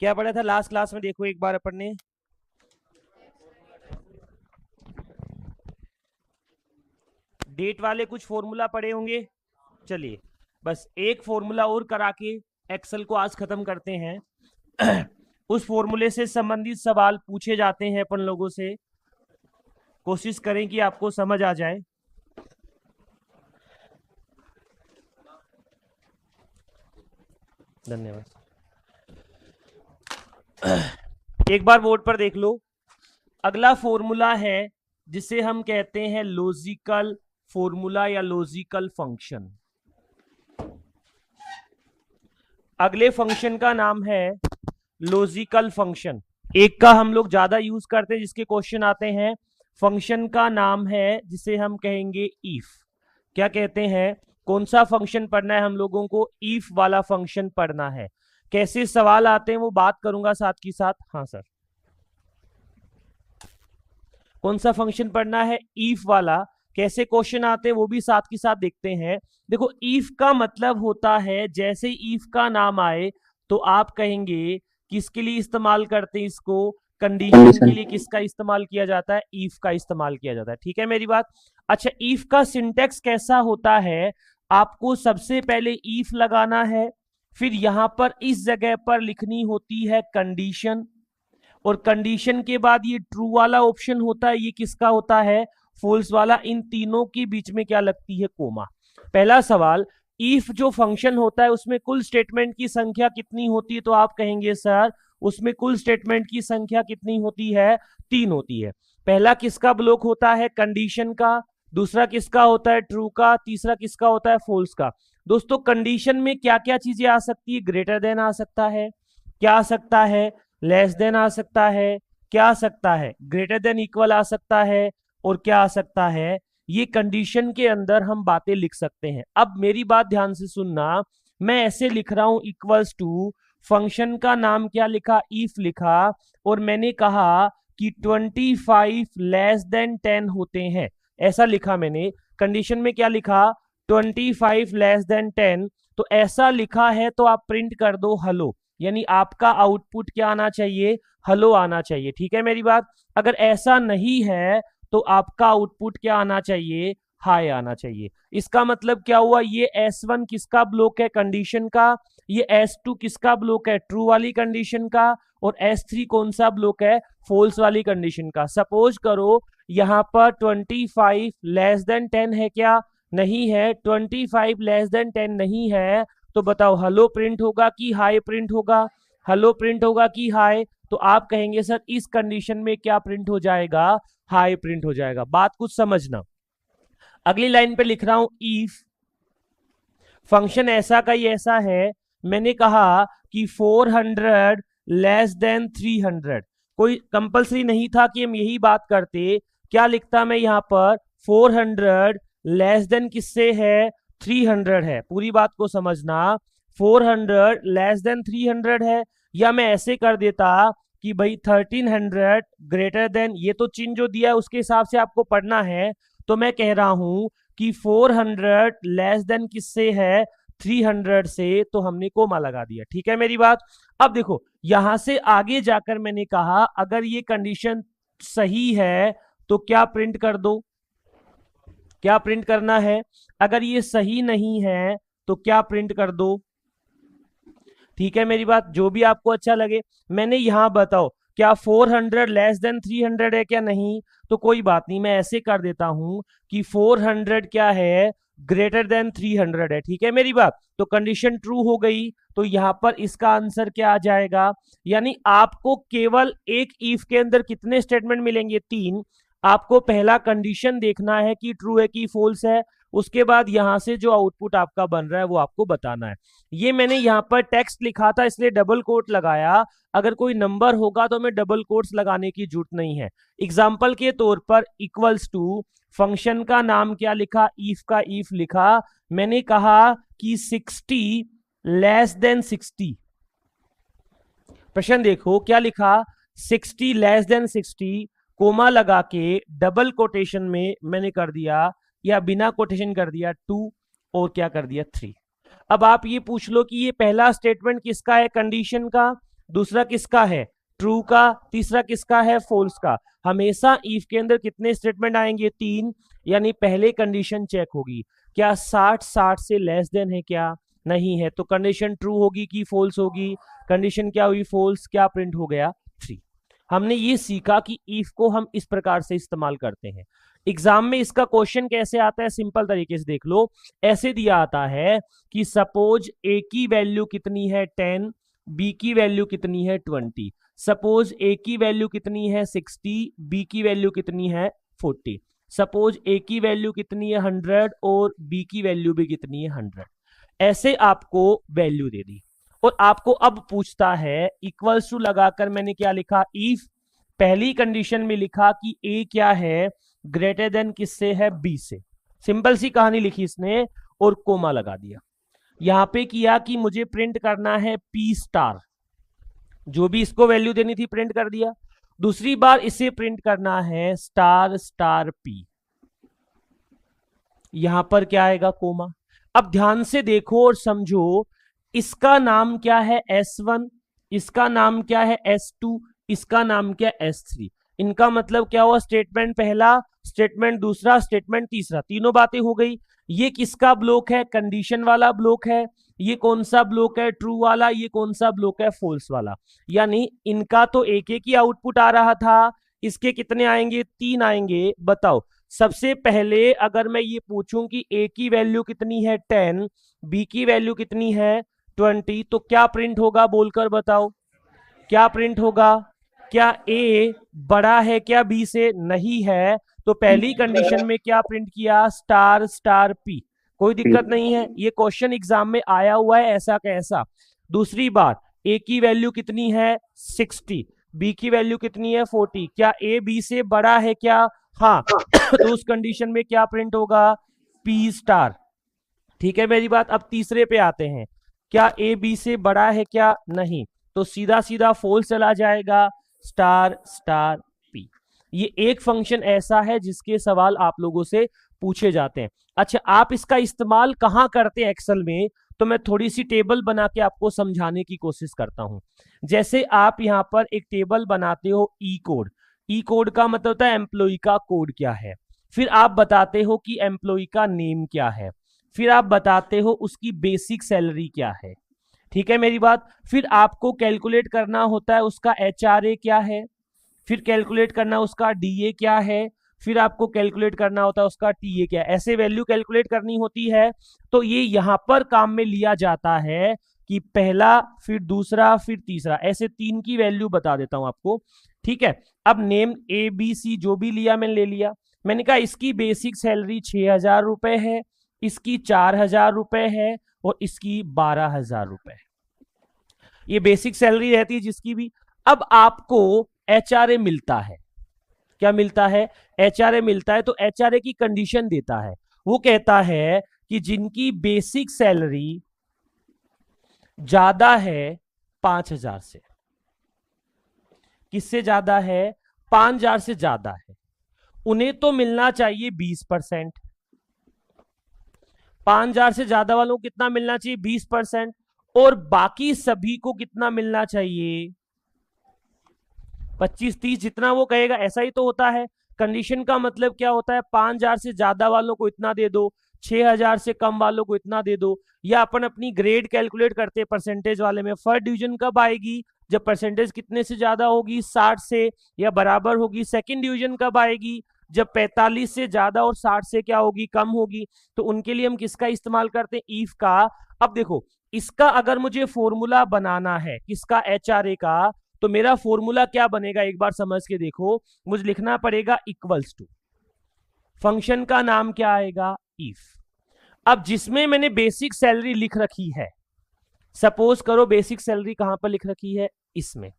क्या पढ़ा था लास्ट क्लास में? देखो एक बार अपन ने डेट वाले कुछ फॉर्मूला पढ़े होंगे। चलिए बस एक फॉर्मूला और करा के एक्सेल को आज खत्म करते हैं। उस फॉर्मूले से संबंधित सवाल पूछे जाते हैं अपन लोगों से। कोशिश करें कि आपको समझ आ जाए। धन्यवाद। एक बार बोर्ड पर देख लो। अगला फॉर्मूला है जिसे हम कहते हैं लॉजिकल फॉर्मूला या लॉजिकल फंक्शन। अगले फंक्शन का नाम है लॉजिकल फंक्शन। एक का हम लोग ज्यादा यूज करते हैं जिसके क्वेश्चन आते हैं। फंक्शन का नाम है जिसे हम कहेंगे इफ। क्या कहते हैं? कौन सा फंक्शन पढ़ना है हम लोगों को? इफ वाला फंक्शन पढ़ना है। कैसे सवाल आते हैं वो बात करूंगा साथ की साथ। हाँ सर, कौन सा फंक्शन पढ़ना है? इफ वाला। कैसे क्वेश्चन आते हैं वो भी साथ की साथ देखते हैं। देखो इफ का मतलब होता है जैसे इफ का नाम आए तो आप कहेंगे किसके लिए इस्तेमाल करते हैं इसको? कंडीशन के लिए। किसका इस्तेमाल किया जाता है? इफ का इस्तेमाल किया जाता है। ठीक है मेरी बात? अच्छा, इफ का सिंटेक्स कैसा होता है? आपको सबसे पहले इफ लगाना है, फिर यहां पर इस जगह पर लिखनी होती है कंडीशन, और कंडीशन के बाद ये ट्रू वाला ऑप्शन होता है, ये किसका होता है? फॉल्स वाला। इन तीनों के बीच में क्या लगती है? कोमा। पहला सवाल, इफ जो फंक्शन होता है उसमें कुल स्टेटमेंट की संख्या कितनी होती है? तो आप कहेंगे सर उसमें कुल स्टेटमेंट की संख्या कितनी होती है? 3 होती है। पहला किसका ब्लॉक होता है? कंडीशन का। दूसरा किसका होता है? ट्रू का। तीसरा किसका होता है? फॉल्स का। दोस्तों कंडीशन में क्या क्या चीजें आ सकती है? ग्रेटर देन आ सकता है। क्या आ सकता है? लेस देन आ सकता है। क्या आ सकता है? ग्रेटर देन इक्वल आ सकता है। और क्या आ सकता है? ये कंडीशन के अंदर हम बातें लिख सकते हैं। अब मेरी बात ध्यान से सुनना। मैं ऐसे लिख रहा हूं इक्वल्स टू, फंक्शन का नाम क्या लिखा? इफ लिखा, और मैंने कहा कि 25 लेस देन 10 होते हैं, ऐसा लिखा मैंने। कंडीशन में क्या लिखा? 25 लेस देन 10। तो ऐसा लिखा है तो आप प्रिंट कर दो हेलो, यानी आपका आउटपुट क्या आना चाहिए? हेलो आना चाहिए। ठीक है मेरी बात? अगर ऐसा नहीं है तो आपका आउटपुट क्या आना चाहिए? हाई आना चाहिए। इसका मतलब क्या हुआ? ये S1 किसका ब्लॉक है? कंडीशन का। ये S2 किसका ब्लॉक है? ट्रू वाली कंडीशन का। और S3 कौन सा ब्लॉक है? फॉल्स वाली कंडीशन का। सपोज करो यहां पर 25 लेस देन 10 है क्या? नहीं है। 25 लेस देन 10 नहीं है, तो बताओ हेलो प्रिंट होगा कि हाई प्रिंट होगा? हेलो प्रिंट होगा कि हाई? तो आप कहेंगे सर इस कंडीशन में क्या प्रिंट हो जाएगा? हाई प्रिंट हो जाएगा। बात कुछ समझना। अगली लाइन पे लिख रहा हूं इफ फंक्शन ऐसा का ही ऐसा है। मैंने कहा कि 400 लेस देन 300। कोई कंपलसरी नहीं था कि हम यही बात करते। क्या लिखता मैं यहां पर? 400 लेस देन किससे है? 300 है। पूरी बात को समझना। 400 लेस देन 300 है। या मैं ऐसे कर देता कि भाई 1300 ग्रेटर देन, ये तो चिन्ह जो दिया है उसके हिसाब से आपको पढ़ना है। तो मैं कह रहा हूं कि 400 लेस देन किससे है? 300 से। तो हमने कोमा लगा दिया। ठीक है मेरी बात? अब देखो यहां से आगे जाकर मैंने कहा अगर ये कंडीशन सही है तो क्या प्रिंट कर दो? क्या प्रिंट करना है? अगर ये सही नहीं है तो क्या प्रिंट कर दो? ठीक है मेरी बात? जो भी आपको अच्छा लगे। मैंने यहां बताओ क्या 400 लेस देन 300 है क्या? नहीं। तो कोई बात नहीं, मैं ऐसे कर देता हूं कि 400 क्या है? ग्रेटर देन 300 है। ठीक है मेरी बात? तो कंडीशन ट्रू हो गई। तो यहां पर इसका आंसर क्या आ जाएगा? यानी आपको केवल एक इफ के अंदर कितने स्टेटमेंट मिलेंगे? 3। आपको पहला कंडीशन देखना है कि ट्रू है कि फॉल्स है। उसके बाद यहां से जो आउटपुट आपका बन रहा है वो आपको बताना है। ये मैंने यहाँ पर टेक्स्ट लिखा था इसलिए डबल कोट लगाया। अगर कोई नंबर होगा तो मैं डबल कोट्स लगाने की जरूरत नहीं है। एग्जाम्पल के तौर पर इक्वल्स टू, फंक्शन का नाम क्या लिखा? इफ का इफ लिखा। मैंने कहा कि 60 लेस देन 60। प्रश्न देखो क्या लिखा? 60 लेस देन 60, कोमा लगा के डबल कोटेशन में मैंने कर दिया, या बिना कोटेशन कर दिया 2, और क्या कर दिया 3। अब आप ये पूछ लो कि ये पहला स्टेटमेंट किसका है? कंडीशन का। दूसरा किसका है, ट्रू का, तीसरा किसका है, फॉल्स का। हमेशा इफ के अंदर कितने स्टेटमेंट आएंगे, 3, यानी पहले कंडीशन चेक होगी, क्या 60 से लेस देन है, क्या नहीं है, तो कंडीशन ट्रू होगी कि फॉल्स होगी, कंडीशन क्या हुई, फॉल्स, क्या प्रिंट हो गया, 3। हमने ये सीखा कि इफ को हम इस प्रकार से इस्तेमाल करते हैं। एग्जाम में इसका क्वेश्चन कैसे आता है, सिंपल तरीके से देख लो, ऐसे दिया आता है कि सपोज ए की वैल्यू कितनी है 10, बी की वैल्यू कितनी है 20, सपोज ए की वैल्यू कितनी है 60, बी की वैल्यू कितनी है 40, सपोज ए की वैल्यू कितनी है 100 और बी की वैल्यू भी कितनी है 100। ऐसे आपको वैल्यू दे दी और आपको अब पूछता है इक्वल्स टू लगाकर मैंने क्या लिखा, इफ पहली कंडीशन में लिखा कि ए क्या है, ग्रेटर देन किससे है, बी से। सिंपल सी कहानी लिखी इसने और कोमा लगा दिया। यहां पे किया कि मुझे प्रिंट करना है पी स्टार, जो भी इसको वैल्यू देनी थी प्रिंट कर दिया। दूसरी बार इसे प्रिंट करना है स्टार स्टार पी, यहां पर क्या आएगा, कोमा। अब ध्यान से देखो और समझो, इसका नाम क्या है S1, इसका नाम क्या है S2, इसका नाम क्या है S3। इनका मतलब क्या हुआ, स्टेटमेंट पहला, स्टेटमेंट दूसरा, स्टेटमेंट तीसरा, तीनों बातें हो गई। ये किसका ब्लॉक है, कंडीशन वाला ब्लॉक है। ये कौन सा ब्लॉक है, ट्रू वाला। ये कौन सा ब्लॉक है, फॉल्स वाला। यानी इनका तो एक एक ही आउटपुट आ रहा था, इसके कितने आएंगे, 3 आएंगे। बताओ, सबसे पहले अगर मैं ये पूछूं कि ए की वैल्यू कितनी है 10, बी की वैल्यू कितनी है 20, तो क्या प्रिंट होगा, बोलकर बताओ, क्या प्रिंट होगा। क्या ए बड़ा है क्या बी से, नहीं है, तो पहली कंडीशन में क्या प्रिंट किया, स्टार स्टार पी। कोई दिक्कत नहीं है, ये क्वेश्चन एग्जाम में आया हुआ है ऐसा कैसा। दूसरी बात, ए की वैल्यू कितनी है 60, बी की वैल्यू कितनी है 40, क्या ए बी से बड़ा है क्या, हाँ तो उस कंडीशन में क्या प्रिंट होगा, पी स्टार। ठीक है मेरी बात। अब तीसरे पे आते हैं, क्या ए बी से बड़ा है क्या, नहीं, तो सीधा सीधा फॉल्स चला जाएगा, स्टार स्टार पी। ये एक फंक्शन ऐसा है जिसके सवाल आप लोगों से पूछे जाते हैं। अच्छा, आप इसका इस्तेमाल कहां करते हैं एक्सेल में, तो मैं थोड़ी सी टेबल बना के आपको समझाने की कोशिश करता हूं। जैसे आप यहां पर एक टेबल बनाते हो, ई कोड। ई कोड का मतलब होता है एम्प्लॉय का कोड क्या है, फिर आप बताते हो कि एम्प्लॉय का नेम क्या है, फिर आप बताते हो उसकी बेसिक सैलरी क्या है। ठीक है मेरी बात। फिर आपको कैलकुलेट करना होता है उसका HRA क्या है, फिर कैलकुलेट करना उसका DA क्या है, फिर आपको कैलकुलेट करना होता है उसका TA क्या है। ऐसे वैल्यू कैलकुलेट करनी होती है। तो ये यहां पर काम में लिया जाता है कि पहला, फिर दूसरा, फिर तीसरा, ऐसे 3 की वैल्यू बता देता हूं आपको। ठीक है, अब नेम ABC जो भी लिया मैंने ले लिया। मैंने कहा इसकी बेसिक सैलरी 6,000 रुपए है, इसकी 4,000 रुपए है और इसकी 12,000 रुपए। ये बेसिक सैलरी रहती है जिसकी भी। अब आपको HRA मिलता है, क्या मिलता है, HRA मिलता है। तो HRA की कंडीशन देता है, वो कहता है कि जिनकी बेसिक सैलरी ज्यादा है 5,000 से, किससे ज्यादा है, 5,000 से ज्यादा है, उन्हें तो मिलना चाहिए 20%। 5,000 से ज्यादा वालों को कितना मिलना चाहिए, 20%। और बाकी सभी को कितना मिलना चाहिए, 25-30, जितना वो कहेगा। ऐसा ही तो होता है। कंडीशन का मतलब क्या होता है, 5,000 से ज्यादा वालों को इतना दे दो, 6,000 से कम वालों को इतना दे दो। या अपन अपनी ग्रेड कैलकुलेट करते हैं परसेंटेज वाले में, फर्स्ट डिवीजन कब आएगी, जब परसेंटेज कितने से ज्यादा होगी, 60 से या बराबर होगी। सेकंड डिवीजन कब आएगी, जब 45 से ज्यादा और 60 से क्या होगी, कम होगी। तो उनके लिए हम किसका इस्तेमाल करते हैं, ईफ का। अब देखो, इसका अगर मुझे फॉर्मूला बनाना है, किसका, HRA का, तो मेरा फॉर्मूला क्या बनेगा, एक बार समझ के देखो। मुझे लिखना पड़ेगा इक्वल्स टू, फंक्शन का नाम क्या आएगा, इफ। अब जिसमें मैंने बेसिक सैलरी लिख रखी है, सपोज करो बेसिक सैलरी कहां पर लिख रखी है, इसमें।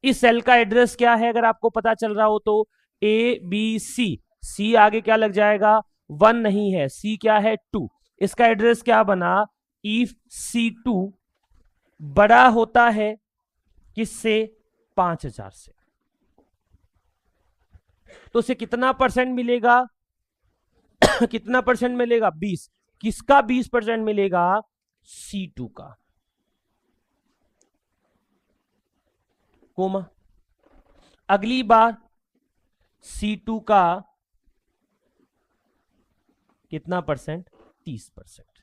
इस सेल का एड्रेस क्या है, अगर आपको पता चल रहा हो तो ABC, C आगे क्या लग जाएगा, 1 नहीं है, C क्या है, 2। इसका एड्रेस क्या बना, इफ C2 बड़ा होता है किससे, 5,000 से, तो उसे कितना परसेंट मिलेगा कितना परसेंट मिलेगा, 20। किसका 20% मिलेगा, C2 का। कोमा। अगली बार C2 का कितना परसेंट? 30%।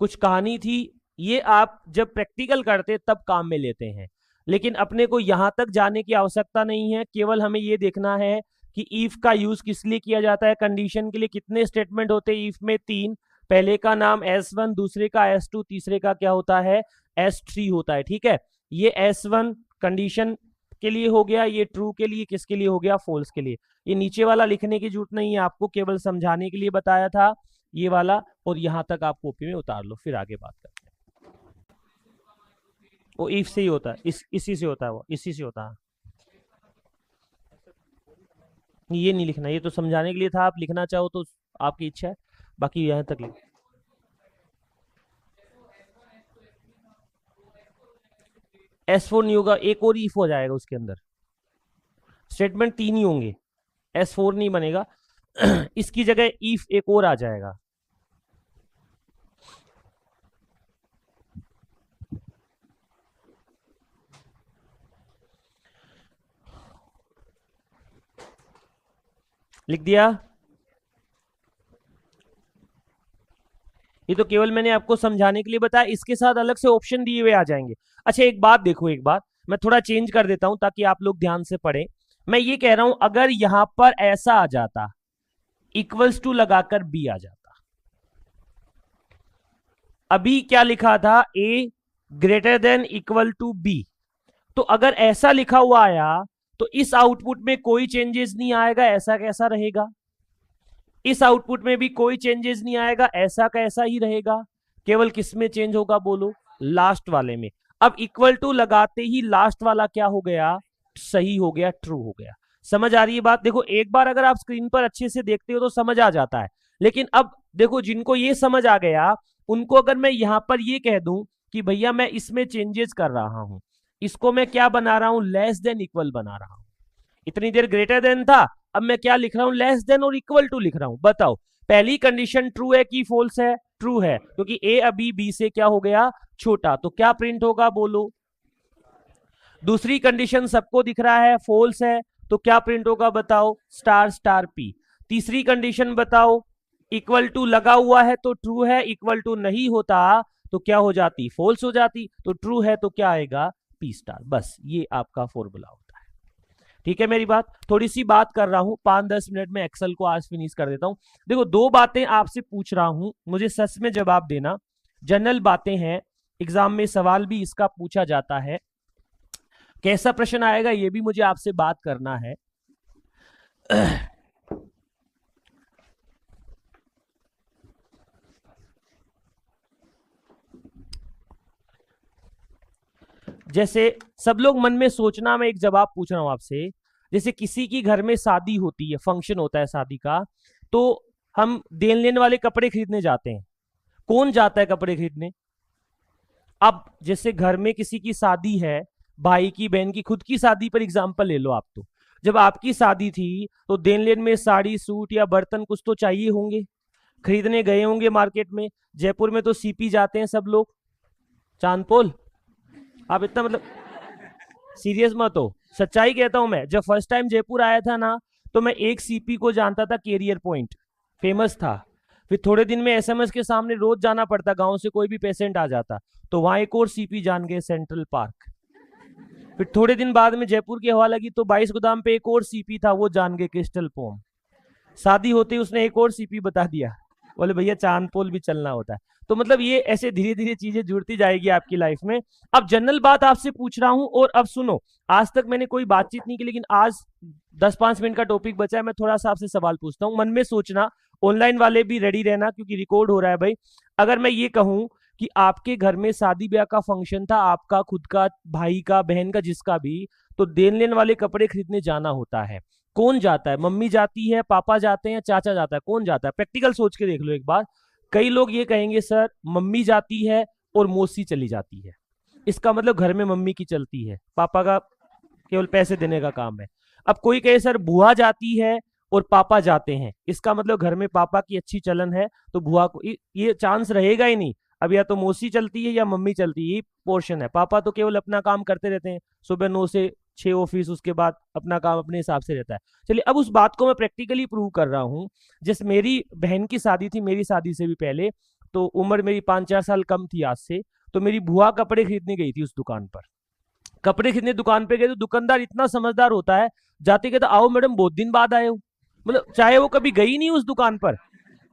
कुछ कहानी थी, ये आप जब प्रैक्टिकल करते तब काम में लेते हैं, लेकिन अपने को यहां तक जाने की आवश्यकता नहीं है। केवल हमें ये देखना है कि इफ का यूज किस लिए किया जाता है। कंडीशन के लिए कितने स्टेटमेंट होते हैं इफ में? 3। पहले का नाम S1, दूसरे का S2, तीसरे का क्या होता है? S3 होता है। ठीक है, ये S1 कंडीशन के लिए हो गया, ये ट्रू के लिए, किसके लिए हो गया? फॉल्स के लिए। ये नीचे वाला लिखने की जरूरत नहीं है आपको, केवल समझाने के लिए बताया था ये वाला, और यहां तक आप कॉपी में उतार लो, फिर आगे बात करते हैं। वो इफ से ही होता है, इसी से होता है, वो इसी से होता है। ये नहीं लिखना, ये तो समझाने के लिए था, आप लिखना चाहो तो आपकी इच्छा है, बाकी यहां तक लिख। S4 नहीं होगा, एक और इफ हो जाएगा उसके अंदर, स्टेटमेंट 3 ही होंगे, S4 नहीं बनेगा। इसकी जगह इफ एक और आ जाएगा। लिख दिया? ये तो केवल मैंने आपको समझाने के लिए बताया, इसके साथ अलग से ऑप्शन दिए हुए आ जाएंगे। अच्छा एक बात देखो, एक बात मैं थोड़ा चेंज कर देता हूं ताकि आप लोग ध्यान से पढ़ें। मैं ये कह रहा हूं, अगर यहां पर ऐसा आ जाता, इक्वल्स टू लगाकर बी आ जाता। अभी क्या लिखा था? A greater than equal to b. तो अगर ऐसा लिखा हुआ आया तो इस आउटपुट में कोई चेंजेस नहीं आएगा, ऐसा कैसा रहेगा? इस आउटपुट में भी कोई चेंजेस नहीं आएगा, ऐसा कैसा ही रहेगा। केवल किस में चेंज होगा बोलो? लास्ट वाले में। अब इक्वल टू लगाते ही लास्ट वाला क्या हो गया? सही हो गया, ट्रू हो गया। समझ आ रही है बात? देखो एक बार अगर आप स्क्रीन पर अच्छे से देखते हो तो समझ आ जाता है, लेकिन अब देखो जिनको ये समझ आ गया उनको अगर मैं यहां पर ये कह दूं कि भैया मैं इसमें चेंजेस कर रहा हूं, इसको मैं क्या बना रहा हूं? लेस देन इक्वल बना रहा हूं। इतनी देर ग्रेटर देन था, अब मैं क्या लिख रहा हूं? लेस देन और इक्वल टू लिख रहा हूं। बताओ पहली कंडीशन ट्रू है कि फॉल्स है? ट्रू है, क्योंकि ए अभी बी से क्या हो गया? छोटा। तो क्या प्रिंट होगा बोलो? दूसरी कंडीशन सबको दिख रहा है, फॉल्स है, तो क्या प्रिंट होगा बताओ? Star star P. तीसरी कंडीशन बताओ, इक्वल टू लगा हुआ है तो ट्रू है, इक्वल टू नहीं होता तो क्या हो जाती? फॉल्स हो जाती। तो ट्रू है तो क्या आएगा? P star. बस ये आपका फॉर्मूला होता है। ठीक है मेरी बात? थोड़ी सी बात कर रहा हूं, 5-10 मिनट में एक्सेल को आज फिनिश कर देता हूं। देखो दो बातें आपसे पूछ रहा हूं, मुझे सच में जवाब देना। जनरल बातें हैं, एग्जाम में सवाल भी इसका पूछा जाता है, कैसा प्रश्न आएगा ये भी मुझे आपसे बात करना है। जैसे सब लोग मन में सोचना, मैं एक जवाब पूछ रहा हूं आपसे। जैसे किसी की घर में शादी होती है, फंक्शन होता है शादी का, तो हम देन लेन वाले कपड़े खरीदने जाते हैं। कौन जाता है कपड़े खरीदने? अब जैसे घर में किसी की शादी है, भाई की, बहन की, खुद की शादी पर एग्जाम्पल ले लो आप। तो जब आपकी शादी थी तो देन लेन में साड़ी, सूट या बर्तन कुछ तो चाहिए होंगे, खरीदने गए होंगे मार्केट में। जयपुर में तो सीपी जाते हैं सब लोग, चांदपोल। आप इतना मतलब सीरियस मत हो, सच्चाई कहता हूं मैं। जब फर्स्ट टाइम जयपुर आया था ना, तो मैं एक सीपी को जानता था, कैरियर पॉइंट फेमस था। फिर थोड़े दिन में एसएमएस के सामने रोज जाना पड़ता, गांव से कोई भी पेशेंट आ जाता तो वहां एक और सीपी जान गए, सेंट्रल पार्क। फिर थोड़े दिन बाद में जयपुर की हवा लगी तो 22 गोदाम पे एक और सीपी था, वो जान गए, क्रिस्टल पोम। शादी होते ही उसने एक और सीपी बता दिया, बोले भैया चांदपोल भी चलना होता है। तो मतलब ये ऐसे धीरे धीरे चीजें जुड़ती जाएगी आपकी लाइफ में। अब जनरल बात आपसे पूछ रहा हूं, और अब सुनो, आज तक मैंने कोई बातचीत नहीं की, लेकिन आज 10-5 मिनट का टॉपिक बचा है, मैं थोड़ा सा आपसे सवाल पूछता हूं, मन में सोचना। ऑनलाइन वाले भी रेडी रहना क्योंकि रिकॉर्ड हो रहा है भाई। अगर मैं ये कहूं कि आपके घर में शादी ब्याह का फंक्शन था, आपका खुद का, भाई का, बहन का, जिसका भी, तो देन लेन वाले कपड़े खरीदने जाना होता है। कौन जाता है? मम्मी जाती है, पापा जाते हैं, चाचा जाता है? कौन जाता है? प्रैक्टिकल सोच के देख लो एक बार। कई लोग ये कहेंगे सर मम्मी जाती है और मौसी चली जाती है, इसका मतलब घर में मम्मी की चलती है, पापा का केवल पैसे देने का काम है। अब कोई कहे सर बुआ जाती है और पापा जाते हैं, इसका मतलब घर में पापा की अच्छी चलन है तो बुआ को ये चांस रहेगा ही नहीं। अब या तो मौसी चलती है या मम्मी चलती है, ये पोर्शन है। पापा तो केवल अपना काम करते रहते हैं, सुबह 9 से 6 ऑफिस, उसके बाद अपना काम अपने हिसाब से रहता है। चलिए अब उस बात को मैं प्रैक्टिकली प्रूव कर रहा हूँ। जैसे मेरी बहन की शादी थी, मेरी शादी से भी पहले, तो उम्र मेरी 5-4 साल कम थी आज से, तो मेरी बुआ कपड़े खरीदने गई थी उस दुकान पर। कपड़े खरीदने दुकान पे गए तो दुकानदार इतना समझदार होता है, जाते कहता आओ मैडम बहुत दिन बाद आए हो, मतलब चाहे वो कभी गई नहीं उस दुकान पर,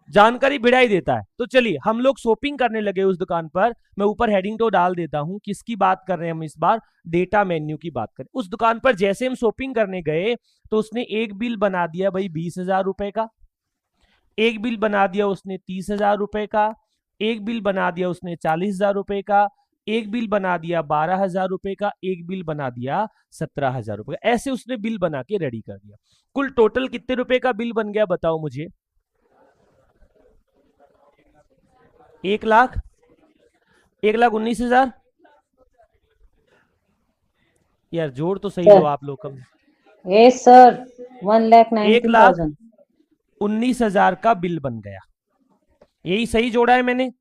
जानकारी भिड़ा ही देता है। तो चलिए हम लोग शॉपिंग करने लगे उस दुकान पर। मैं ऊपर हेडिंग तो डाल देता हूं, किसकी बात कर रहे हैं हम इस बार, डेटा मेन्यू की बात करें। उस दुकान पर जैसे हम शॉपिंग करने गए तो उसने एक बिल बना दिया भाई 20,000 रुपए का, एक बिल बना दिया उसने 30,000 रुपए का, एक बिल बना दिया उसने 40,000 रुपए का, एक बिल बना दिया 12,000 रुपए का, एक बिल बना दिया 17,000 रुपए का। ऐसे उसने बिल बना के रेडी कर दिया। कुल टोटल कितने रुपए का बिल बन गया बताओ मुझे? 1,00,000, 1,19,000। यार जोड़ तो सही लो आप लोग कम। Yes sir, 1,19,000। 1,19,000 का बिल बन गया, यही सही जोड़ा है मैंने।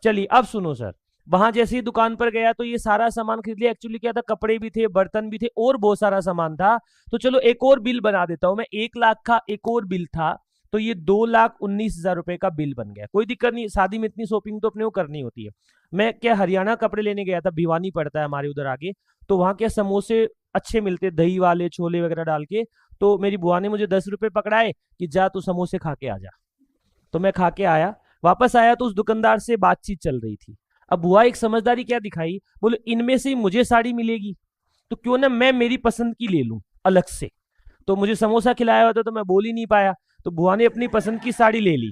चलिए अब सुनो सर, वहां जैसे ही दुकान पर गया तो ये सारा सामान खरीद लिया। एक्चुअली क्या था, कपड़े भी थे, बर्तन भी थे, और बहुत सारा सामान था। तो चलो एक और बिल बना देता हूं मैं, 1,00,000 का एक और बिल था, तो ये 2,19,000 रुपए का बिल बन गया। कोई दिक्कत नहीं, शादी में इतनी शॉपिंग तो अपने को करनी होती है। मैं क्या हरियाणा कपड़े लेने गया था, भिवानी पड़ता है हमारे उधर आगे, तो वहां क्या समोसे अच्छे मिलते, दही वाले, छोले वगैरह डाल के। तो मेरी बुआ ने मुझे 10 रुपए पकड़ाए कि जा तू समोसे खा के आ जा। तो मैं खा के आया, वापस आया तो उस दुकानदार से बातचीत चल रही थी। अब बुआ एक समझदारी क्या दिखाई, बोले इनमें से मुझे साड़ी मिलेगी तो क्यों ना मैं मेरी पसंद की ले लूं अलग से। तो मुझे समोसा खिलाया हुआ था तो मैं बोल ही नहीं पाया, तो बुआ ने अपनी पसंद की साड़ी ले ली।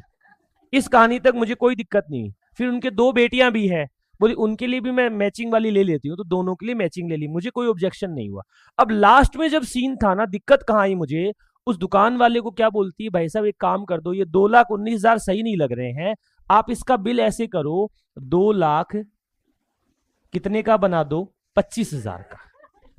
इस कहानी तक मुझे कोई दिक्कत नहीं। फिर उनके 2 बेटियां भी हैं, बोली उनके लिए भी मैं मैचिंग वाली ले लेती हूँ, तो दोनों के लिए मैचिंग ले ली, मुझे कोई ऑब्जेक्शन नहीं हुआ। अब लास्ट में जब सीन था ना, दिक्कत कहाँ आई मुझे, उस दुकान वाले को क्या बोलती है, भाई साहब एक काम कर दो, ये 2,19,000 सही नहीं लग रहे हैं, आप इसका बिल ऐसे करो 2,00,000 कितने का बना दो, 25,000 का।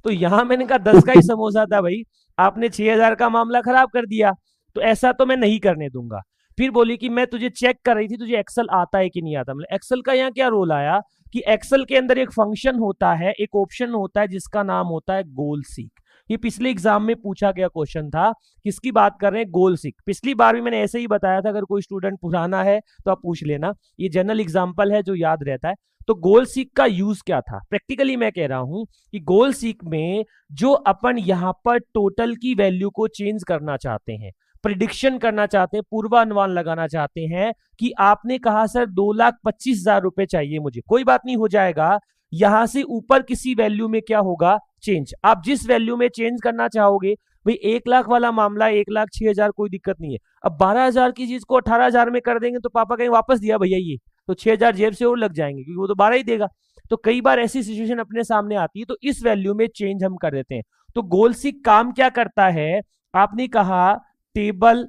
तो यहां मैंने कहा 10 का ही समोसा था भाई, आपने 6,000 का मामला खराब कर दिया, तो ऐसा तो मैं नहीं करने दूंगा। फिर बोली कि मैं तुझे चेक कर रही थी तुझे एक्सेल आता है कि नहीं आता। मतलब एक्सेल का यहाँ क्या रोल आया कि एक्सेल के अंदर एक फंक्शन होता है, एक ऑप्शन होता है जिसका नाम होता है गोल सीक। ये पिछले एग्जाम में पूछा गया क्वेश्चन था, किसकी बात कर रहे हैं, गोल सीक। पिछली बार भी मैंने ऐसे ही बताया था, अगर कोई स्टूडेंट पुराना है तो आप पूछ लेना, ये जनरल एग्जाम्पल है जो याद रहता है। तो गोल सीक का यूज क्या था, प्रैक्टिकली मैं कह रहा हूं कि गोल सीक में जो अपन यहां पर टोटल की वैल्यू को चेंज करना चाहते हैं, प्रिडिक्शन करना चाहते हैं, पूर्वानुमान लगाना चाहते हैं कि आपने कहा सर 2,25,000 रुपए चाहिए मुझे, कोई बात नहीं हो जाएगा, यहां से ऊपर किसी वैल्यू में क्या होगा चेंज, आप जिस वैल्यू में चेंज करना चाहोगे। भाई 1,00,000 वाला मामला 1,06,000 कोई दिक्कत नहीं है। अब 12,000 की चीज को 18,000 में कर देंगे तो पापा कहीं वापस दिया भैया ये, तो 6,000 जेब से और लग जाएंगे क्योंकि वो तो 12 ही देगा। तो कई बार ऐसी सिचुएशन अपने सामने आती है, तो इस वैल्यू में चेंज हम कर देते हैं। तो गोल सीक काम क्या करता है, आपने कहा टेबल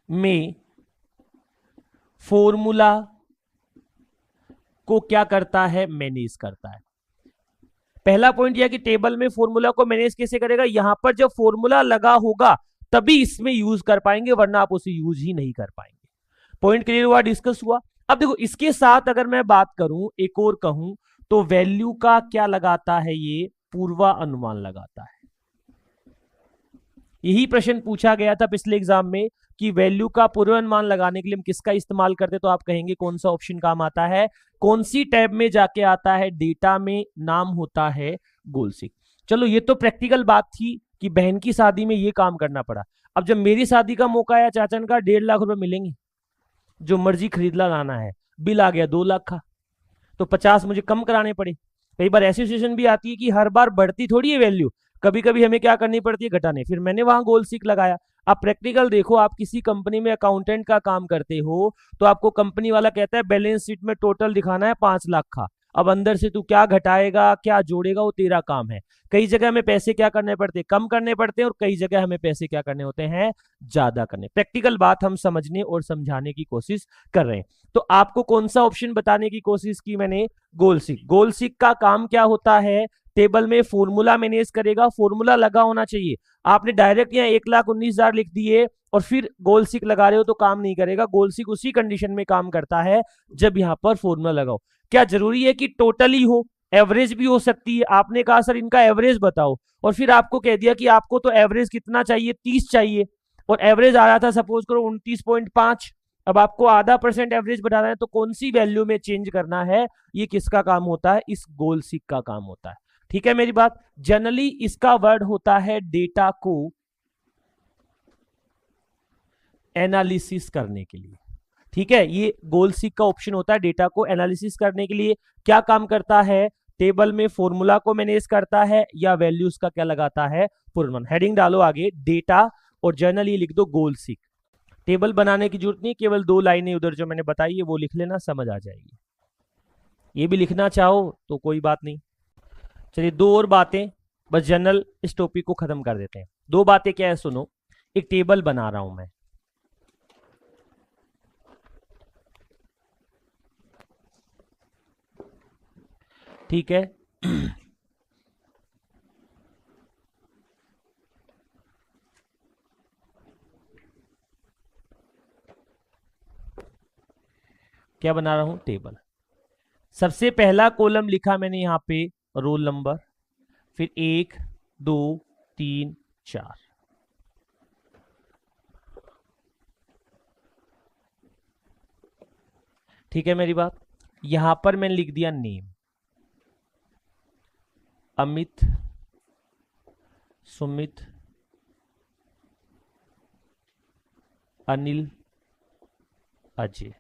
में फॉर्मूला को क्या करता है, मैनेज करता है। पहला पॉइंट यह कि टेबल में फॉर्मूला को मैनेज कैसे करेगा, यहां पर जब फॉर्मूला लगा होगा तभी इसमें यूज कर पाएंगे, वरना आप उसे यूज ही नहीं कर पाएंगे। पॉइंट क्लियर हुआ, डिस्कस हुआ। अब देखो इसके साथ अगर मैं बात करूं, एक और कहूं, तो वैल्यू का क्या लगाता है, ये पूर्वानुमान लगाता है। यही प्रश्न पूछा गया था पिछले एग्जाम में कि वैल्यू का पूर्वानुमान लगाने के लिए हम किसका इस्तेमाल करते, तो आप कहेंगे कौन सा ऑप्शन काम आता है, कौन सी टैब में जाके आता है, डेटा में, नाम होता है गोल सीक। चलो ये तो प्रैक्टिकल बात थी कि बहन की शादी में ये काम करना पड़ा। अब जब मेरी शादी का मौका आया, चाचन का 1,50,000 रुपए मिलेंगे, जो मर्जी खरीदला लाना है, बिल आ गया 2,00,000 का, तो 50 मुझे कम कराने पड़े। कई बार ऐसी सिचुएशन भी आती है कि हर बार बढ़ती थोड़ी है वैल्यू, कभी कभी हमें क्या करनी पड़ती है, घटाने। फिर मैंने वहां गोल सीक लगाया। आप प्रैक्टिकल देखो, आप किसी कंपनी में अकाउंटेंट का काम करते हो तो आपको कंपनी वाला कहता है बैलेंस शीट में टोटल दिखाना है 5,00,000 का। अब अंदर से तू क्या घटाएगा क्या जोड़ेगा वो तेरा काम है। कई जगह हमें पैसे क्या करने पड़ते हैं, कम करने पड़ते हैं, और कई जगह हमें पैसे क्या करने होते हैं, ज्यादा करने। प्रैक्टिकल बात हम समझने और समझाने की कोशिश कर रहे हैं। तो आपको कौन सा ऑप्शन बताने की कोशिश की मैंने, गोल सीक। गोल सीक का काम क्या होता है, टेबल में फॉर्मूला मैनेज करेगा, फॉर्मूला लगा होना चाहिए। आपने डायरेक्ट यहाँ 1,19,000 लिख दिए और फिर गोल सीक लगा रहे हो तो काम नहीं करेगा। गोल सीक उसी कंडीशन में काम करता है जब यहाँ पर फॉर्मूला लगाओ। क्या जरूरी है कि टोटल ही हो, एवरेज भी हो सकती है। आपने कहा सर इनका एवरेज बताओ, और फिर आपको कह दिया कि आपको तो एवरेज कितना चाहिए, 30 चाहिए, और एवरेज आ रहा था सपोज करो 29.5। अब आपको आधा % एवरेज बढ़ाना है, तो कौन सी वैल्यू में चेंज करना है, ये किसका काम होता है, इस गोल सीक का काम होता है। ठीक है मेरी बात। जनरली इसका वर्ड होता है डेटा को एनालिसिस करने के लिए। ठीक है, ये गोल सीक का ऑप्शन होता है डेटा को एनालिसिस करने के लिए। क्या काम करता है, टेबल में फॉर्मूला को मैनेज करता है, या वैल्यूज का क्या लगाता है, पूर्णमान। हेडिंग डालो आगे डेटा, और जनरली लिख दो गोल सीक। टेबल बनाने की जरूरत नहीं, केवल 2 लाइनें उधर जो मैंने बताई है वो लिख लेना, समझ आ जाएगी। ये भी लिखना चाहो तो कोई बात नहीं। चलिए 2 और बातें, बस जनरल इस टॉपिक को खत्म कर देते हैं। 2 बातें क्या है सुनो। एक टेबल बना रहा हूं मैं, ठीक है। क्या बना रहा हूं, टेबल। सबसे पहला कॉलम लिखा मैंने यहां पे रोल नंबर, फिर 1 2 3 4। ठीक है मेरी बात। यहां पर मैंने लिख दिया नेम, अमित, सुमित, अनिल, अजय।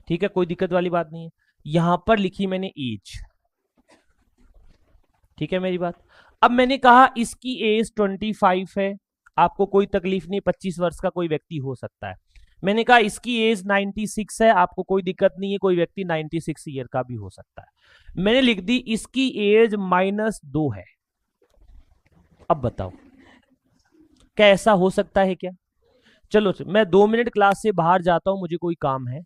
ठीक है, कोई दिक्कत वाली बात नहीं है। यहां पर लिखी मैंने एज। ठीक है मेरी बात। अब मैंने कहा इसकी एज 25 है, आपको कोई तकलीफ नहीं, 25 वर्ष का कोई व्यक्ति हो सकता है। मैंने कहा इसकी एज 96 है, आपको कोई दिक्कत नहीं है, कोई व्यक्ति 96 ईयर का भी हो सकता है। मैंने लिख दी इसकी एज -2 है। अब बताओ क्या ऐसा हो सकता है क्या? चलो मैं 2 मिनट क्लास से बाहर जाता हूं, मुझे कोई काम है,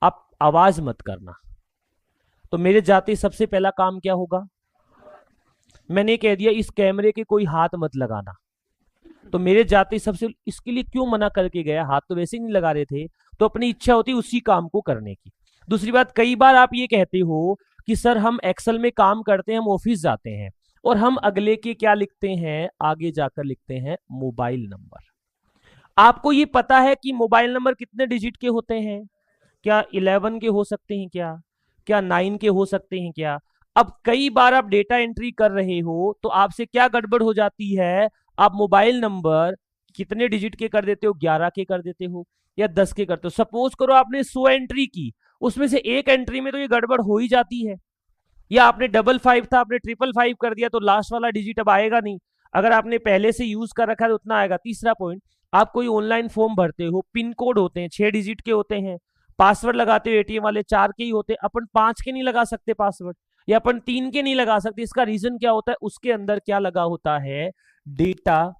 आप आवाज मत करना। तो मेरे जाते ही सबसे पहला काम क्या होगा, मैंने कह दिया इस कैमरे के कोई हाथ मत लगाना। तो मेरे जाते ही सबसे, इसके लिए क्यों मना करके गया, हाथ तो वैसे ही नहीं लगा रहे थे, तो अपनी इच्छा होती उसी काम को करने की। दूसरी बात, कई बार आप ये कहते हो कि सर हम एक्सेल में काम करते हैं, हम ऑफिस जाते हैं, और हम अगले के क्या लिखते हैं, आगे जाकर लिखते हैं मोबाइल नंबर। आपको ये पता है कि मोबाइल नंबर कितने डिजिट के होते हैं? क्या 11 के हो सकते हैं, क्या 9 के हो सकते हैं क्या? अब कई बार आप डेटा एंट्री कर रहे हो तो आपसे क्या गड़बड़ हो जाती है, आप मोबाइल नंबर कितने डिजिट के कर देते हो, 11 के कर देते हो या 10 के करते हो। सपोज करो आपने 100 एंट्री की, उसमें से एक एंट्री में तो ये गड़बड़ हो ही जाती है, या आपने 55 था आपने 555 कर दिया, तो लास्ट वाला डिजिट अब आएगा नहीं। अगर आपने पहले से यूज कर रखा है तो उतना आएगा। तीसरा पॉइंट, आप कोई ऑनलाइन फॉर्म भरते हो, पिन कोड होते हैं 6 डिजिट के होते हैं, पासवर्ड लगाते हो एटीएम वाले 4 के ही होते हैं, अपन 5 के नहीं लगा सकते पासवर्ड, या अपन 3 के नहीं लगा सकते। इसका रीजन क्या होता है, उसके अंदर क्या लगा होता है, डेटा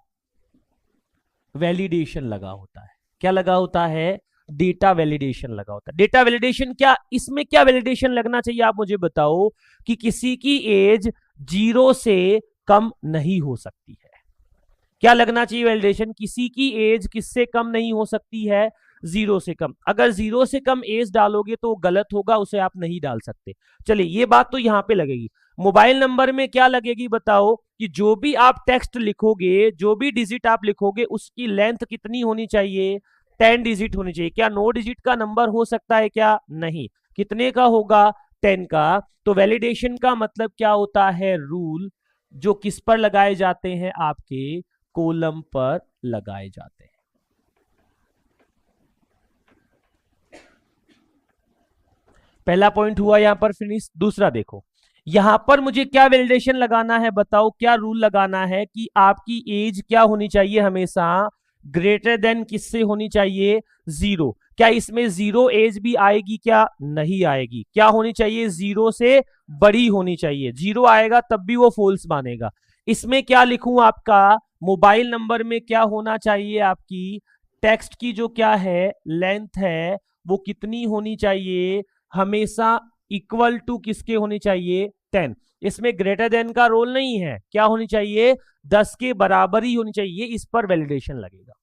वैलिडेशन लगा होता है। क्या लगा होता है, डेटा वैलिडेशन लगा होता है। डेटा वैलिडेशन क्या, इसमें क्या वैलिडेशन लगना चाहिए आप मुझे बताओ, कि किसी की एज 0 से कम नहीं हो सकती है। क्या लगना चाहिए वैलिडेशन, किसी की एज किससे कम नहीं हो सकती है, 0 से कम। अगर 0 से कम एज डालोगे तो गलत होगा, उसे आप नहीं डाल सकते। चलिए ये बात तो यहां पे लगेगी। मोबाइल नंबर में क्या लगेगी बताओ, कि जो भी आप टेक्स्ट लिखोगे, जो भी डिजिट आप लिखोगे, उसकी लेंथ कितनी होनी चाहिए, 10 डिजिट होनी चाहिए। क्या 9 डिजिट का नंबर हो सकता है क्या, नहीं। कितने का होगा, 10 का। तो वैलिडेशन का मतलब क्या होता है, रूल जो किस पर लगाए जाते हैं, आपके कॉलम पर लगाए जाते हैं। पहला पॉइंट हुआ यहां पर फिनिश। दूसरा देखो, यहां पर मुझे क्या वैलिडेशन लगाना है बताओ, क्या रूल लगाना है, कि आपकी एज क्या होनी चाहिए, हमेशा ग्रेटर देन किससे होनी चाहिए, 0। क्या इसमें 0 एज भी आएगी, क्या नहीं आएगी। क्या होनी चाहिए, 0 से बड़ी होनी चाहिए। 0 आएगा तब भी वो फॉल्स मानेगा। इसमें क्या लिखूं, आपका मोबाइल नंबर में क्या होना चाहिए, आपकी टेक्स्ट की जो क्या है लेंथ है, वो कितनी होनी चाहिए, हमेशा इक्वल टू किसके होनी चाहिए, 10। इसमें ग्रेटर देन का रोल नहीं है, क्या होनी चाहिए, 10 के बराबर ही होनी चाहिए। इस पर वैलिडेशन लगेगा।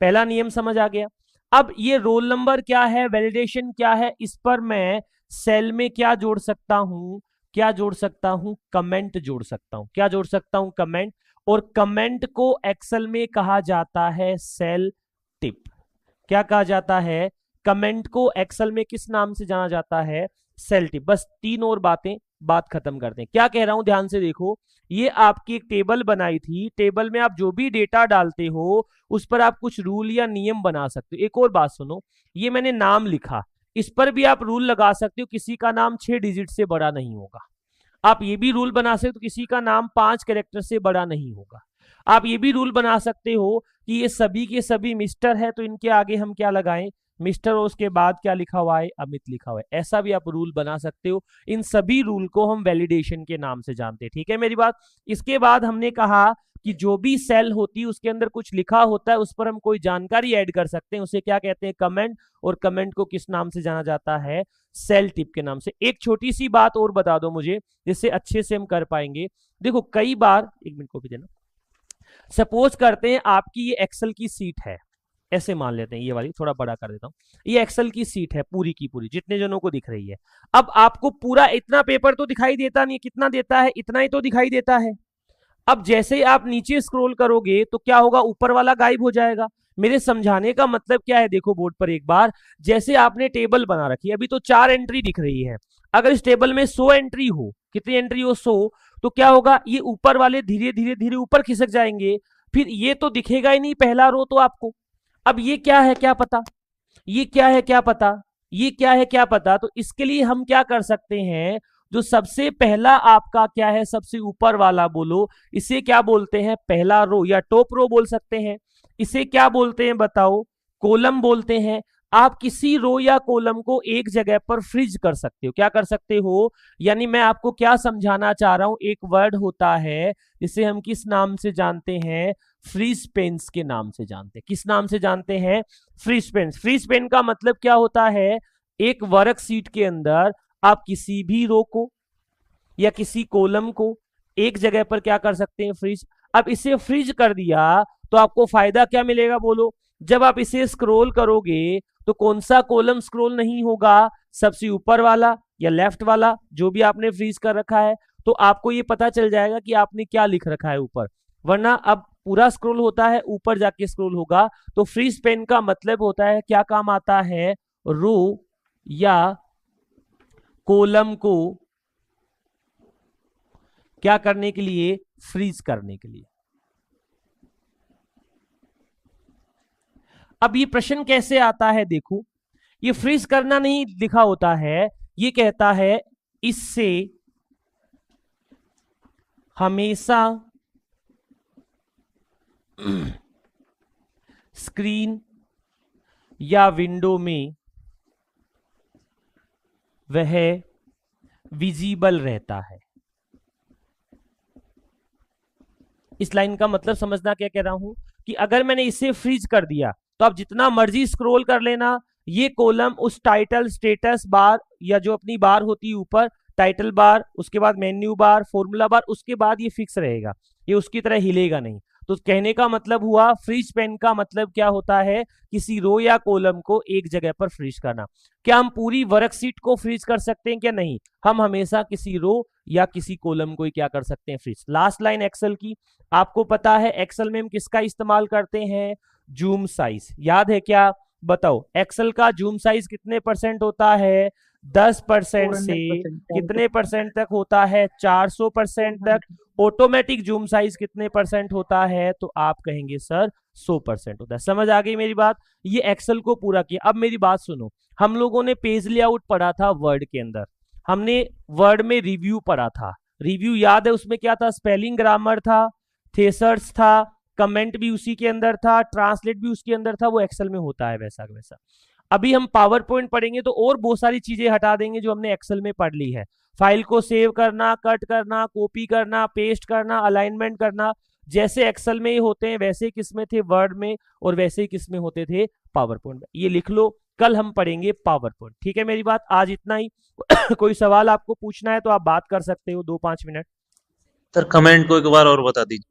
पहला नियम समझ आ गया। अब ये रोल नंबर क्या है, वैलिडेशन क्या है, इस पर मैं सेल में क्या जोड़ सकता हूं, क्या जोड़ सकता हूं, कमेंट जोड़ सकता हूं। क्या जोड़ सकता हूं, कमेंट। और कमेंट को एक्सेल में कहा जाता है सेल टिप। क्या कहा जाता है, कमेंट को एक्सेल में किस नाम से जाना जाता है, सेल टिप। बस 3 और बातें, बात खत्म करते हैं। क्या कह रहा हूं ध्यान से देखो, ये आपकी एक टेबल बनाई थी, टेबल में आप जो भी डेटा डालते हो उस पर आप कुछ रूल या नियम बना सकते हो। एक और बात सुनो, ये मैंने नाम लिखा, इस पर भी आप रूल लगा सकते हो, किसी का नाम 6 डिजिट से बड़ा नहीं होगा। आप ये भी रूल बना सकते हो, किसी का नाम 5 कैरेक्टर से बड़ा नहीं होगा। आप ये भी रूल बना सकते हो कि ये सभी के सभी मिस्टर है, तो इनके आगे हम क्या लगाएं, मिस्टर, और उसके बाद क्या लिखा हुआ है, अमित लिखा हुआ है। ऐसा भी आप रूल बना सकते हो। इन सभी रूल को हम वैलिडेशन के नाम से जानते हैं। ठीक है मेरी बात। इसके बाद हमने कहा कि जो भी सेल होती है उसके अंदर कुछ लिखा होता है, उस पर हम कोई जानकारी ऐड कर सकते हैं, उसे क्या कहते हैं, कमेंट। और कमेंट को किस नाम से जाना जाता है, सेल टिप के नाम से। एक छोटी सी बात और बता दो मुझे, जिससे अच्छे से हम कर पाएंगे। देखो कई बार, 1 मिनट को भी देना, सपोज करते हैं आपकी ये एक्सेल की सीट है, ऐसे मान लेते हैं, ये वाली थोड़ा बड़ा कर देता हूं, ये एक्सेल की सीट है पूरी की पूरी, जितने जनों को दिख रही है। अब आपको पूरा इतना पेपर तो दिखाई देता नहीं, कितना देता है, इतना ही तो दिखाई देता है। अब जैसे ही आप नीचे स्क्रॉल करोगे तो क्या होगा, ऊपर वाला गायब हो जाएगा। मेरे समझाने का मतलब क्या है, देखो बोर्ड पर एक बार, जैसे आपने टेबल बना रखी है, अभी तो 4 एंट्री दिख रही है। अगर इस टेबल में 100 एंट्री हो, कितनी एंट्री हो, 100, तो क्या होगा, ये ऊपर वाले धीरे धीरे धीरे ऊपर खिसक जाएंगे, फिर ये तो दिखेगा ही नहीं पहला रो तो आपको। अब ये क्या है क्या पता, ये क्या है क्या पता, ये क्या है क्या पता। तो इसके लिए हम क्या कर सकते हैं, जो सबसे पहला आपका क्या है, सबसे ऊपर वाला बोलो, इसे क्या बोलते हैं, पहला रो या टॉप रो बोल सकते हैं। इसे क्या बोलते हैं बताओ, कॉलम बोलते हैं। आप किसी रो या कॉलम को एक जगह पर फ्रीज कर सकते हो। क्या कर सकते हो, यानी मैं आपको क्या समझाना चाह रहा हूं, एक वर्ड होता है जिसे हम किस नाम से जानते हैं, फ्रीज पेन्स के नाम से जानते हैं। किस नाम से जानते हैं, फ्रीज पेन। फ्रीज पेन का मतलब क्या होता है, एक वर्कशीट के अंदर आप किसी भी रो को या किसी कॉलम को एक जगह पर क्या कर सकते हैं, फ्रीज। अब इसे फ्रीज कर दिया तो आपको फायदा क्या मिलेगा बोलो, जब आप इसे स्क्रॉल करोगे तो कौन सा कॉलम स्क्रॉल नहीं होगा, सबसे ऊपर वाला या लेफ्ट वाला, जो भी आपने फ्रीज कर रखा है। तो आपको ये पता चल जाएगा कि आपने क्या लिख रखा है ऊपर, वरना अब पूरा स्क्रॉल होता है, ऊपर जाके स्क्रॉल होगा। तो फ्रीज पेन का मतलब होता है, क्या काम आता है, रो या कॉलम को क्या करने के लिए, फ्रीज करने के लिए। अब ये प्रश्न कैसे आता है, देखो ये फ्रीज करना नहीं लिखा होता है, ये कहता है इससे हमेशा स्क्रीन या विंडो में वह विजिबल रहता है। इस लाइन का मतलब समझना क्या कह रहा हूं, कि अगर मैंने इसे फ्रीज कर दिया तो आप जितना मर्जी स्क्रॉल कर लेना, ये कॉलम उस टाइटल, स्टेटस बार या जो अपनी बार होती है ऊपर, टाइटल बार, उसके बाद मेन्यू बार, फॉर्मूला बार, उसके बाद ये फिक्स रहेगा, ये उसकी तरह हिलेगा नहीं। तो कहने का मतलब हुआ, फ्रीज पेन का मतलब क्या होता है, किसी रो या कॉलम को एक जगह पर फ्रीज करना। क्या हम पूरी वर्कशीट को फ्रीज कर सकते हैं, क्या नहीं, हम हमेशा किसी रो या किसी कॉलम को ही क्या कर सकते हैं, फ्रीज। लास्ट लाइन एक्सेल की, आपको पता है एक्सेल में हम किसका इस्तेमाल करते हैं, जूम साइज। याद है क्या, बताओ एक्सेल का जूम साइज कितने परसेंट होता है, 10% से कितने परसेंट तक होता है, 400% तक। ऑटोमेटिक जूम साइज कितने परसेंट होता है, तो आप कहेंगे सर 100% होता है। समझ आ गई मेरी बात, ये एक्सेल को पूरा किया। अब मेरी बात सुनो, हम लोगों ने पेज लेआउट पढ़ा था वर्ड के अंदर, हमने वर्ड में रिव्यू पढ़ा था। रिव्यू याद है, उसमें क्या था, स्पेलिंग ग्रामर था, थेसर्स था, कमेंट भी उसी के अंदर था, ट्रांसलेट भी उसके अंदर था, वो एक्सेल में होता है वैसा वैसा। अभी हम पावर पॉइंट पढ़ेंगे तो और बहुत सारी चीजें हटा देंगे जो हमने एक्सेल में पढ़ ली है। फाइल को सेव करना, कट करना, कॉपी करना, पेस्ट करना, अलाइनमेंट करना, जैसे एक्सेल में ही होते हैं वैसे ही किसमें थे, वर्ड में, और वैसे ही किसमें होते थे, पावर पॉइंट में। ये लिख लो, कल हम पढ़ेंगे पावर पॉइंट। ठीक है मेरी बात, आज इतना ही। कोई सवाल आपको पूछना है तो आप बात कर सकते हो 2-5 मिनट। सर कमेंट को एक बार और बता दीजिए।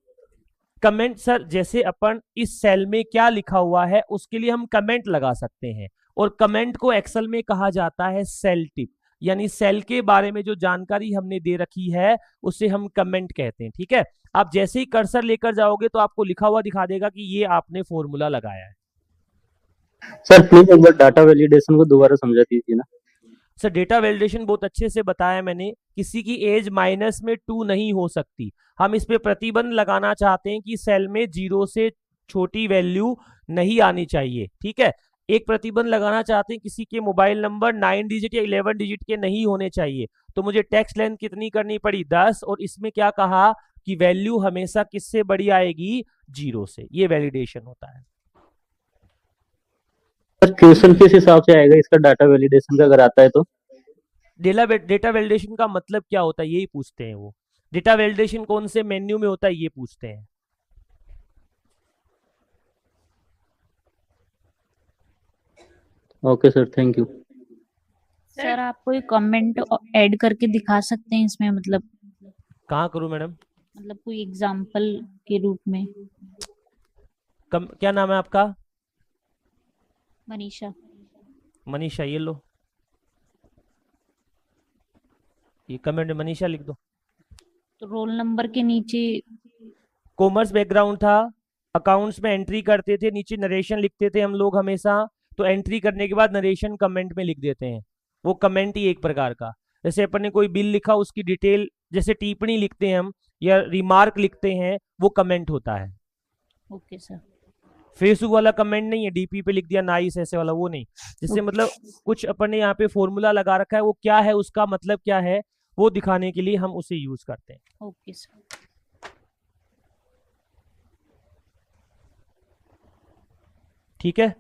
कमेंट सर, जैसे अपन इस सेल में क्या लिखा हुआ है उसके लिए हम कमेंट लगा सकते हैं, और कमेंट को एक्सेल में कहा जाता है सेल टिप। यानी सेल के बारे में जो जानकारी हमने दे रखी है उसे हम कमेंट कहते हैं। ठीक है, आप जैसे ही कर्सर लेकर जाओगे तो आपको लिखा हुआ दिखा देगा कि ये आपने फॉर्मूला लगाया है। सर प्लीज एक बार डाटा वैलिडेशन को दोबारा समझा दीजिए ना। सर डेटा वैलिडेशन बहुत अच्छे से बताया मैंने, किसी की एज माइनस में 2 नहीं हो सकती। हम इस पे प्रतिबंध लगाना चाहते हैं कि सेल में 0 से छोटी वैल्यू नहीं आनी चाहिए। ठीक है, एक प्रतिबंध लगाना चाहते हैं किसी के मोबाइल नंबर 9 डिजिट या 11 डिजिट के नहीं होने चाहिए। तो मुझे टेक्स्ट लेंथ कितनी करनी पड़ी, 10, और इसमें क्या कहा कि वैल्यू हमेशा किससे बड़ी आएगी, 0 से। ये वैलिडेशन होता है। सर क्वेश्चन किस हिसाब से आएगा इसका डाटा वैलिडेशन का अगर आता है तो? डेटा वैलिडेशन का मतलब क्या होता है यही पूछते हैं वो। डेटा वैलिडेशन कौन से मेन्यू में होता है ये पूछते हैं। Okay sir, thank you. Sir आप कोई कमेंट ऐड करके दिखा सकते हैं इसमें, मतलब कहाँ करूं मैडम? मतलब कोई एग्जांपल के रूप में। क्या नाम है आपका? मनीषा। मनीषा, ये लो, ये कमेंट में मनीषा लिख दो। तो रोल नंबर के नीचे कॉमर्स बैकग्राउंड था, अकाउंट्स में एंट्री करते थे, नीचे नरेशन लिखते थे हम लोग हमेशा। तो एंट्री करने के बाद नरेशन कमेंट में लिख देते हैं, वो कमेंट ही एक प्रकार का। जैसे अपन ने कोई बिल लिखा उसकी डिटेल, जैसे टिप्पणी लिखते हैं हम या रिमार्क लिखते हैं, वो कमेंट होता है। Okay sir. फेसबुक वाला कमेंट नहीं है, डीपी पे लिख दिया नाइस ऐसे वाला, वो नहीं। जिससे मतलब कुछ अपन ने यहाँ पे फॉर्मूला लगा रखा है, वो क्या है, उसका मतलब क्या है, वो दिखाने के लिए हम उसे यूज करते हैं। Okay sir. ठीक है।